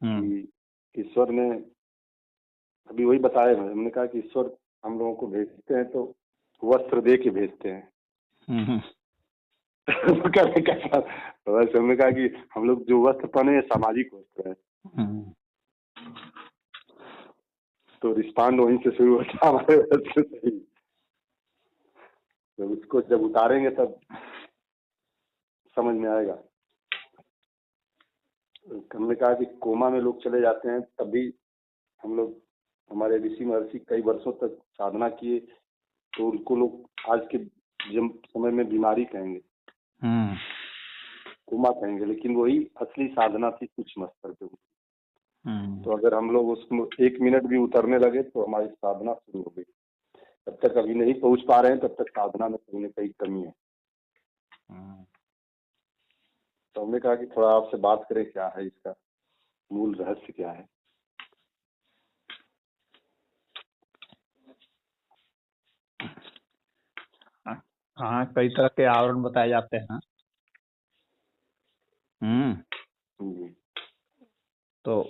कि ईश्वर ने अभी वही बताया, हमने कहा कि ईश्वर हम लोगों को भेजते हैं तो वस्त्र दे के भेजते हैं। तो वैसे हमने कहा कि हम लोग जो वस्त्र पहने हैं सामाजिक वस्त्र है। तो रिस्पॉन्ड वहीं से शुरू होता हमारे वस्त्र से ही। तो उसको जब उतारेंगे तब समझ में आएगा। हमने कहा कि कोमा में लोग चले जाते हैं, तभी हम लोग, हमारे ऋषि महर्षि कई वर्षों तक साधना किए, तो उनको लोग आज के समय में बीमारी कहेंगे, कोमा कहेंगे, लेकिन वही असली साधना थी कुछ मस्तर पे। तो अगर हम लोग उसको 1 मिनट भी उतरने लगे तो हमारी साधना शुरू हो गई। जब तक अभी नहीं पहुंच पा रहे हैं तब तक साधना में कहीं ना कहीं कमी है। तो हमने कहा कि थोड़ा आपसे बात करें, क्या है इसका मूल रहस्य, क्या है। हाँ, कई तरह के आवरण बताए जाते हैं। तो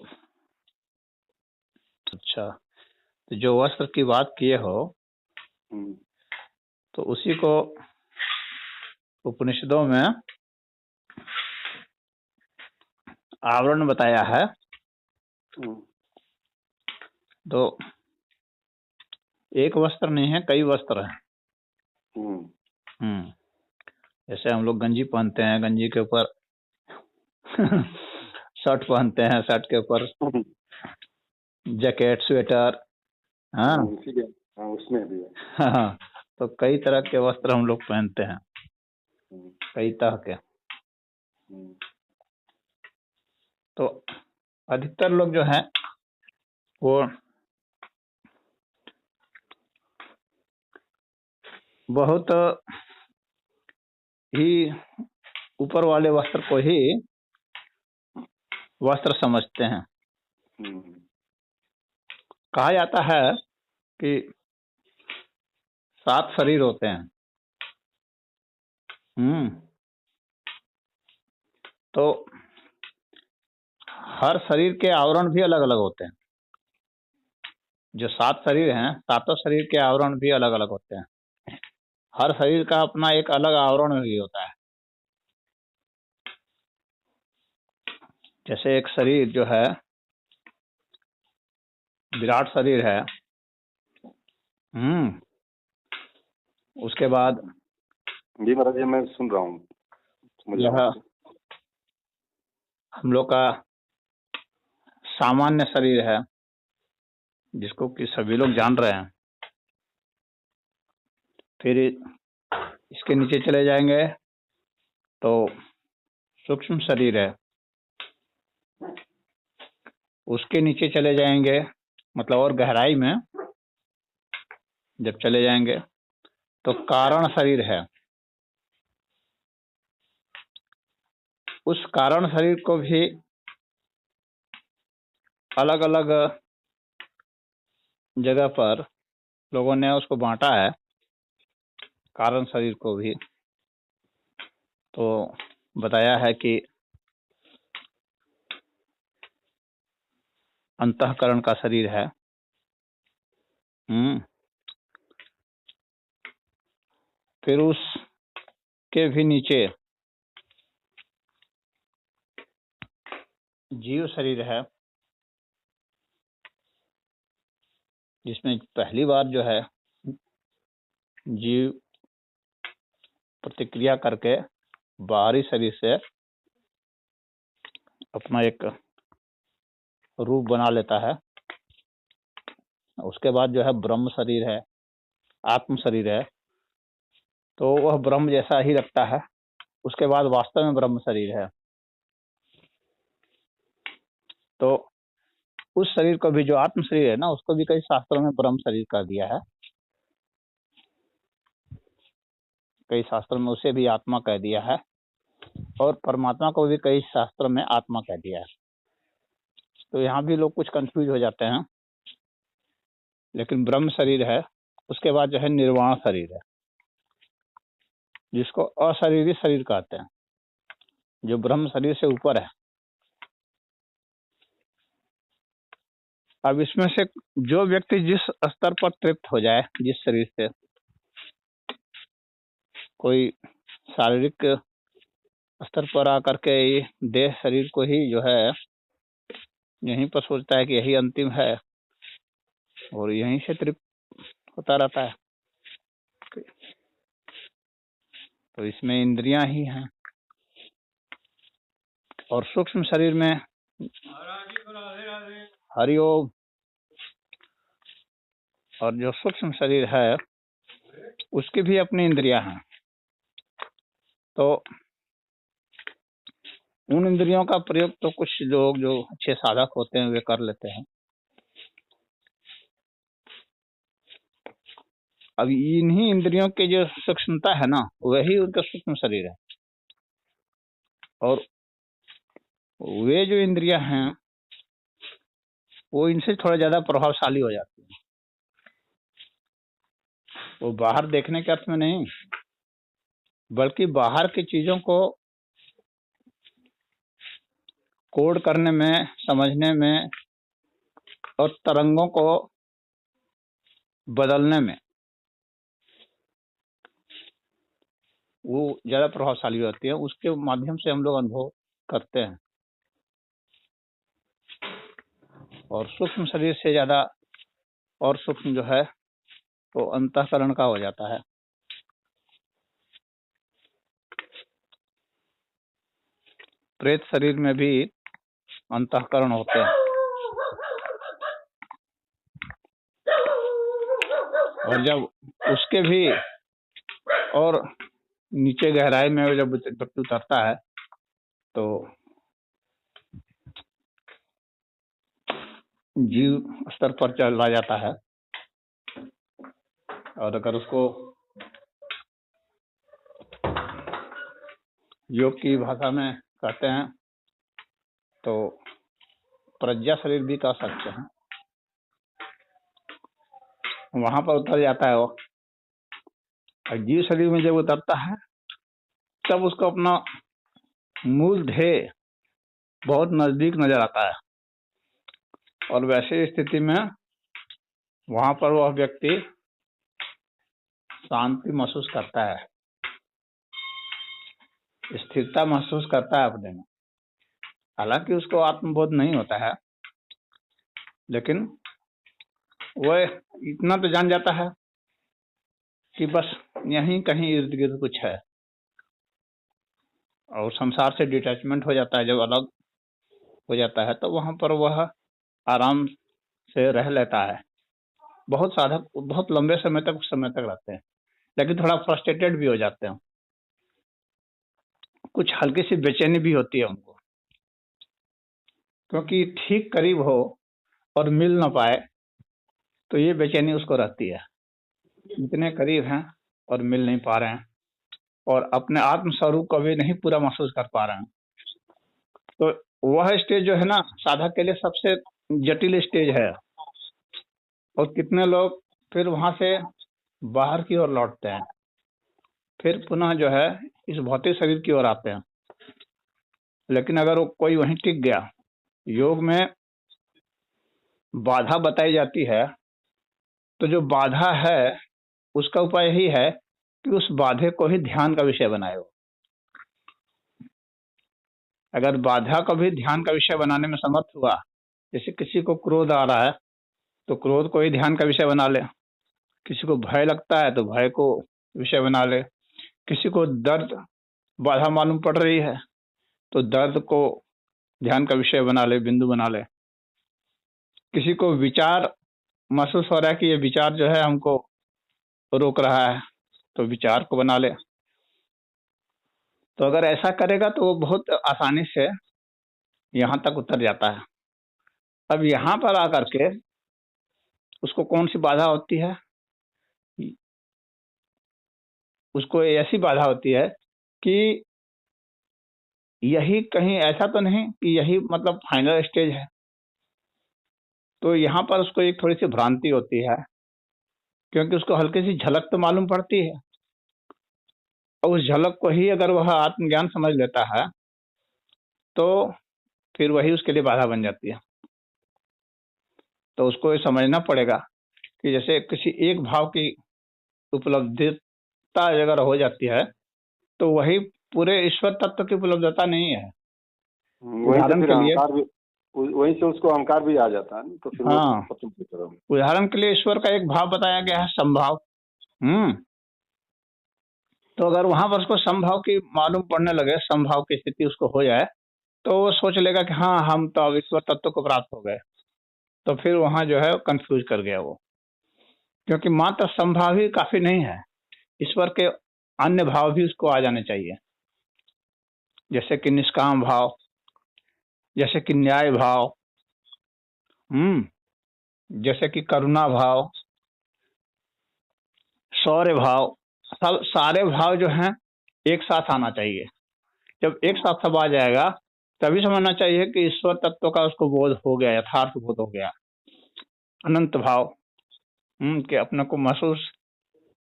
अच्छा, तो जो वस्त्र की बात किए हो, तो उसी को उपनिषदों में आवरण बताया है। तो एक वस्त्र नहीं है, कई वस्त्र हैं। जैसे हम लोग गंजी पहनते हैं, गंजी के ऊपर शर्ट पहनते हैं, शर्ट के ऊपर जैकेट, स्वेटर। हाँ, उसमें भी है। हाँ, तो कई तरह के वस्त्र हम लोग पहनते हैं, कई तरह के। तो अधिकतर लोग जो है वो बहुत ही ऊपर वाले वस्त्र को ही वस्त्र समझते हैं। कहा जाता है कि 7 शरीर होते हैं। तो हर शरीर के आवरण भी अलग अलग होते हैं। जो 7 शरीर हैं, 7 शरीर के आवरण भी अलग अलग होते हैं। हर शरीर का अपना एक अलग आवरण भी होता है। जैसे एक शरीर जो है, विराट शरीर है। उसके बाद जी महाराज जी, मैं सुन रहा हूँ। यह हम लोग का सामान्य शरीर है, जिसको कि सभी लोग जान रहे हैं। फिर इसके नीचे चले जाएंगे तो सूक्ष्म शरीर है। उसके नीचे चले जाएंगे, मतलब और गहराई में जब चले जाएंगे तो कारण शरीर है। उस कारण शरीर को भी अलग अलग जगह पर लोगों ने उसको बांटा है, कारण शरीर को भी। तो बताया है कि अंतःकरण का शरीर है। फिर उसके भी नीचे जीव शरीर है, जिसमें पहली बार जो है जीव प्रतिक्रिया करके बाहरी शरीर से अपना एक रूप बना लेता है। उसके बाद जो है ब्रह्म शरीर है, आत्म शरीर है। तो वह ब्रह्म जैसा ही लगता है। उसके बाद वास्तव में ब्रह्म शरीर है। तो उस शरीर को भी, जो आत्म शरीर है ना, उसको भी कई शास्त्रों में ब्रह्म शरीर कर दिया है। कई शास्त्रों में उसे भी आत्मा कह दिया है, और परमात्मा को भी कई शास्त्रों में आत्मा कह दिया है। तो यहाँ भी लोग कुछ कंफ्यूज हो जाते हैं। लेकिन ब्रह्म शरीर है। उसके बाद जो है निर्वाण शरीर है, जिसको अशरीरी शरीर कहते हैं, जो ब्रह्म शरीर से ऊपर है। अब इसमें से जो व्यक्ति जिस स्तर पर तृप्त हो जाए, जिस शरीर से, कोई शारीरिक स्तर पर आकर के देह शरीर को ही जो है यहीं पर सोचता है कि यही अंतिम है और यहीं से तृप्त होता रहता है, तो इसमें इंद्रियां ही हैं। और सूक्ष्म शरीर में हरिओम, और जो सूक्ष्म शरीर है उसकी भी अपनी इंद्रियां हैं, तो उन इंद्रियों का प्रयोग तो कुछ लोग जो अच्छे साधक होते हैं वे कर लेते हैं। अब इन्हीं इंद्रियों के जो सूक्ष्मता है ना, वही उनका सूक्ष्म शरीर है। और वे जो इंद्रियां हैं वो इनसे थोड़ा ज्यादा प्रभावशाली हो जाती है। वो बाहर देखने के अर्थ में नहीं, बल्कि बाहर की चीजों को कोड करने में, समझने में और तरंगों को बदलने में वो ज्यादा प्रभावशाली होती है। उसके माध्यम से हम लोग अनुभव करते हैं। और सूक्ष्म शरीर से ज्यादा और सूक्ष्म जो है वो अंतःकरण का हो जाता है। प्रेत शरीर में भी अंतःकरण होते हैं, और जब उसके भी और नीचे गहराई में जब व्यक्ति उतरता है तो जीव स्तर पर चला जाता है। और अगर उसको योग की भाषा में कहते हैं तो प्रज्ञा शरीर भी कह सकते हैं, वहां पर उतर जाता है वो। और जीव शरीर में जब उतरता है तब उसको अपना मूल ध्येय बहुत नजदीक नजर आता है, और वैसे स्थिति में वहां पर वह व्यक्ति शांति महसूस करता है, स्थिरता महसूस करता है अपने में। हालांकि उसको आत्मबोध नहीं होता है, लेकिन वह इतना तो जान जाता है कि बस यहीं कहीं इर्द गिर्द कुछ है, और संसार से डिटैचमेंट हो जाता है। जब अलग हो जाता है तो वहां पर वह आराम से रह लेता है। बहुत साधक बहुत लंबे समय तक रहते हैं, लेकिन थोड़ा फ्रस्ट्रेटेड भी हो जाते हैं। कुछ हल्की सी बेचैनी भी होती है उनको, क्योंकि ठीक करीब हो और मिल ना पाए तो ये बेचैनी उसको रहती है। इतने करीब हैं और मिल नहीं पा रहे हैं, और अपने आत्म स्वरूप को भी नहीं पूरा महसूस कर पा रहे हैं। तो वह स्टेज जो है ना, साधक के लिए सबसे जटिल स्टेज है। और कितने लोग फिर वहां से बाहर की ओर लौटते हैं, फिर पुनः जो है इस भौतिक शरीर की ओर आते हैं। लेकिन अगर वो कोई वहीं टिक गया, योग में बाधा बताई जाती है, तो जो बाधा है उसका उपाय यही है कि उस बाधे को ही ध्यान का विषय बनाए हो। अगर बाधा को भी ध्यान का विषय बनाने में समर्थ हुआ, जैसे किसी को क्रोध आ रहा है तो क्रोध को ही ध्यान का विषय बना ले, किसी को भय लगता है तो भय को विषय बना ले, किसी को दर्द बाधा मालूम पड़ रही है तो दर्द को ध्यान का विषय बना ले, बिंदु बना ले। किसी को विचार महसूस हो रहा है कि ये विचार जो है हमको रोक रहा है तो विचार को बना ले। तो अगर ऐसा करेगा तो वो बहुत आसानी से यहाँ तक उतर जाता है। अब यहाँ पर आकर के उसको कौन सी बाधा होती है? उसको ऐसी बाधा होती है कि यही कहीं, ऐसा तो नहीं कि यही मतलब फाइनल स्टेज है। तो यहाँ पर उसको एक थोड़ी सी भ्रांति होती है, क्योंकि उसको हल्की सी झलक तो मालूम पड़ती है, और उस झलक को ही अगर वह आत्मज्ञान समझ लेता है तो फिर वही उसके लिए बाधा बन जाती है। तो उसको ये समझना पड़ेगा कि जैसे किसी एक भाव की उपलब्धता अगर हो जाती है तो वही पूरे ईश्वर तत्व की उपलब्धता नहीं है। वहीं से उदाहरण फिर के लिए, अहंकार भी, वहीं से उसको अहंकार भी आ जाता है ना, तो फिर वो हाँ, खत्म की तरह। उदाहरण के लिए ईश्वर का एक भाव बताया गया है, संभाव। तो अगर वहां पर उसको संभाव की मालूम पड़ने लगे, संभाव की स्थिति उसको हो जाए, तो वो सोच लेगा कि हाँ हम तो अब ईश्वर तत्व को प्राप्त हो गए। तो फिर वहां जो है कंफ्यूज कर गया वो, क्योंकि मात्र संभाव ही काफी नहीं है, ईश्वर के अन्य भाव भी उसको आ जाने चाहिए, जैसे कि निष्काम भाव, जैसे कि न्याय भाव, जैसे कि करुणा भाव, शौर्य भाव। सब सारे भाव जो हैं एक साथ आना चाहिए। जब एक साथ सब आ जाएगा तभी समझना चाहिए कि ईश्वर तत्व का उसको बोध हो गया, यथार्थ बोध हो गया। अनंत भाव, कि अपने को महसूस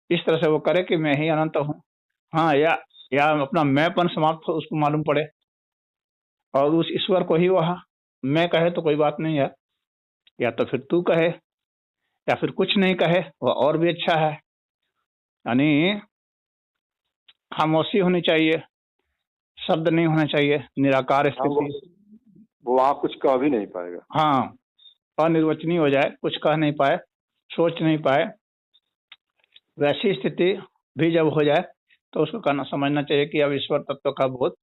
इस तरह से वो करे कि मैं ही अनंत हूँ, हाँ, या अपना मैंपन समाप्त हो उसको मालूम पड़े, और उस ईश्वर को ही वह मैं कहे तो कोई बात नहीं है, या तो फिर तू कहे, या फिर कुछ नहीं कहे, वह और भी अच्छा है। यानी खामोशी होनी चाहिए, शब्द नहीं होना चाहिए, निराकार स्थिति। वो वहाँ कुछ कह भी नहीं पाएगा। हाँ, अनिर्वचनीय हो जाए, कुछ कह नहीं पाए, सोच नहीं पाए, वैसी स्थिति भी जब हो जाए तो उसको कहना समझना चाहिए कि अब ईश्वर तत्व का बोध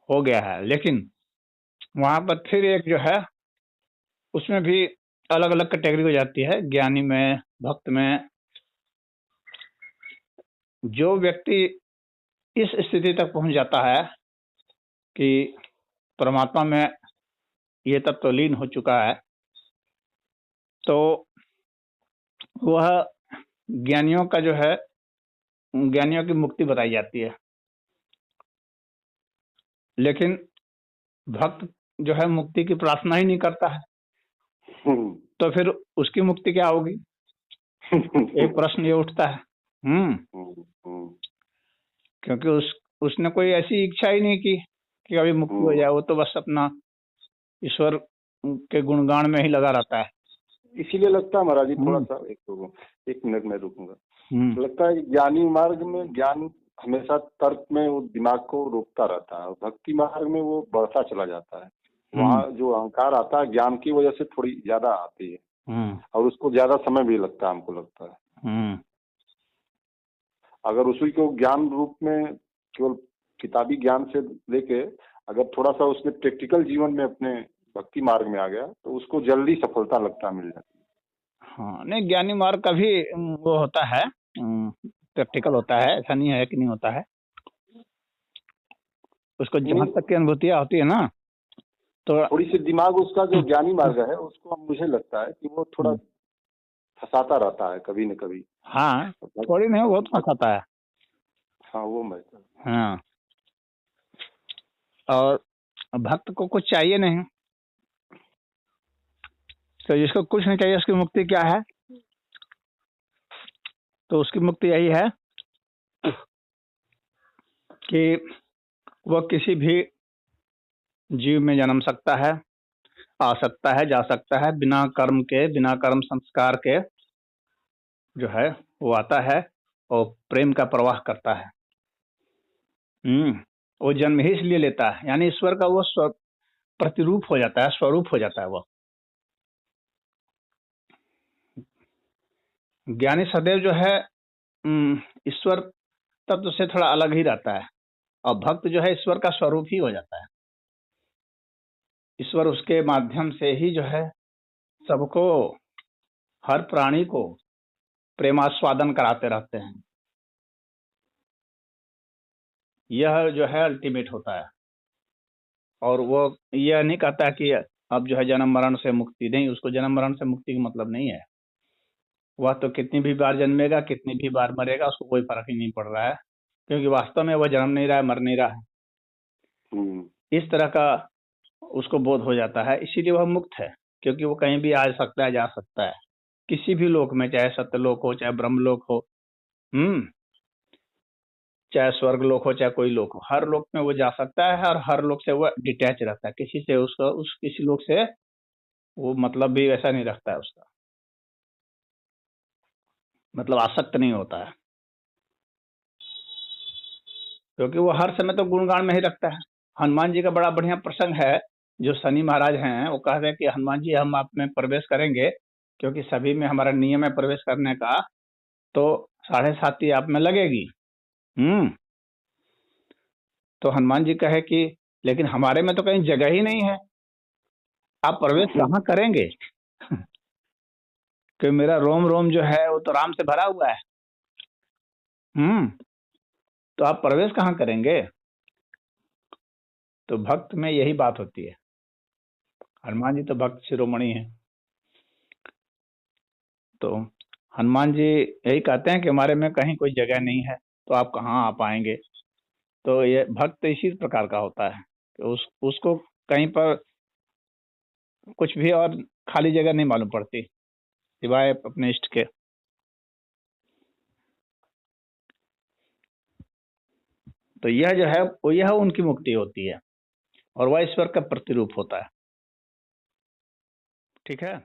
हो गया है। लेकिन वहां पर फिर एक जो है उसमें भी अलग अलग कैटेगरी हो जाती है, ज्ञानी में, भक्त में। जो व्यक्ति इस स्थिति तक पहुंच जाता है कि परमात्मा में ये तत्व लीन हो चुका है, तो वह ज्ञानियों का जो है, ज्ञानियों की मुक्ति बताई जाती है। लेकिन भक्त जो है मुक्ति की प्रार्थना ही नहीं करता है, तो फिर उसकी मुक्ति क्या होगी? एक प्रश्न ये उठता है। क्योंकि उसने कोई ऐसी इच्छा ही नहीं की कि अभी मुक्ति हो जाए, वो तो बस अपना ईश्वर के गुणगान में ही लगा रहता है। इसीलिए लगता है महाराज जी, थोड़ा सा एक मिनट में रुकूंगा। लगता है ज्ञानी मार्ग में ज्ञान हमेशा तर्क में वो दिमाग को रोकता रहता है, और भक्ति मार्ग में वो बढ़ता चला जाता है। वहाँ जो अहंकार आता है ज्ञान की वजह से थोड़ी ज्यादा आती है, और उसको ज्यादा समय भी लगता है, हमको लगता है। अगर उसी को ज्ञान रूप में केवल किताबी ज्ञान से लेके अगर थोड़ा सा उसने प्रैक्टिकल जीवन में अपने भक्ति मार्ग में आ गया तो उसको जल्दी सफलता लगता मिल जाती है। हाँ, नहीं, ज्ञानी मार्ग का भी वो होता है, प्रैक्टिकल होता है, ऐसा नहीं है कि नहीं होता है। उसको जहां तक की अनुभूतियां होती है ना, तो थोड़ी सी दिमाग उसका जो ज्ञानी मार्ग है उसको मुझे लगता है कि वो थोड़ा फंसाता रहता है कभी न कभी। हाँ, थोड़ी नहीं, बहुत फंसाता है। हाँ, वो मैं। हाँ, और भक्त को कुछ चाहिए नहीं, तो जिसको कुछ नहीं चाहिए उसकी मुक्ति क्या है? तो उसकी मुक्ति यही है कि वह किसी भी जीव में जन्म सकता है, आ सकता है, जा सकता है, बिना कर्म के, बिना कर्म संस्कार के जो है वो आता है और प्रेम का प्रवाह करता है। वो जन्म ही इसलिए लेता है, यानी ईश्वर का वो प्रतिरूप हो जाता है, स्वरूप हो जाता है वो। ज्ञानी सदैव जो है ईश्वर तत्व से थोड़ा अलग ही रहता है, और भक्त जो है ईश्वर का स्वरूप ही हो जाता है। ईश्वर उसके माध्यम से ही जो है सबको, हर प्राणी को प्रेमास्वादन कराते रहते हैं। यह जो है अल्टीमेट होता है, और वो यह नहीं कहता कि अब जो है जन्म मरण से मुक्ति, नहीं, उसको जन्म मरण से मुक्ति का मतलब नहीं है। वह तो कितनी भी बार जन्मेगा, कितनी भी बार मरेगा, उसको कोई फर्क ही नहीं पड़ रहा है, क्योंकि वास्तव में वह जन्म नहीं रहा है, मर नहीं रहा है। इस तरह का उसको बोध हो जाता है, इसीलिए वह मुक्त है, क्योंकि वो कहीं भी आ सकता है, जा सकता है, किसी भी लोक में, चाहे सत्यलोक हो, चाहे ब्रह्मलोक हो, चाहे स्वर्ग लोक हो, चाहे कोई लोक हो, हर लोक में वो जा सकता है, और हर लोक से वो डिटैच रहता है, किसी से उसको किसी लोक से वो मतलब भी वैसा नहीं रखता है उसका, मतलब आसक्त नहीं होता है, क्योंकि वो हर समय तो गुणगान में ही रखता है। हनुमान जी का बड़ा बढ़िया प्रसंग है, जो शनि महाराज हैं वो कहते हैं कि हनुमान जी हम आप में प्रवेश करेंगे, क्योंकि सभी में हमारा नियम है प्रवेश करने का, तो 7.5 आप में लगेगी। तो हनुमान जी कहे कि लेकिन हमारे में तो कहीं जगह ही नहीं है, आप प्रवेश कहाँ करेंगे? कि मेरा रोम रोम जो है वो तो राम से भरा हुआ है। तो आप प्रवेश कहाँ करेंगे? तो भक्त में यही बात होती है। हनुमान जी तो भक्त शिरोमणि है, तो हनुमान जी यही कहते हैं कि हमारे में कहीं कोई जगह नहीं है, तो आप कहाँ आ पाएंगे। तो ये भक्त इसी प्रकार का होता है कि उसको कहीं पर कुछ भी और खाली जगह नहीं मालूम पड़ती सिवाय अपने इष्ट के। तो यह जो है वो यह उनकी मुक्ति होती है, और वह ईश्वर का प्रतिरूप होता है। ठीक है।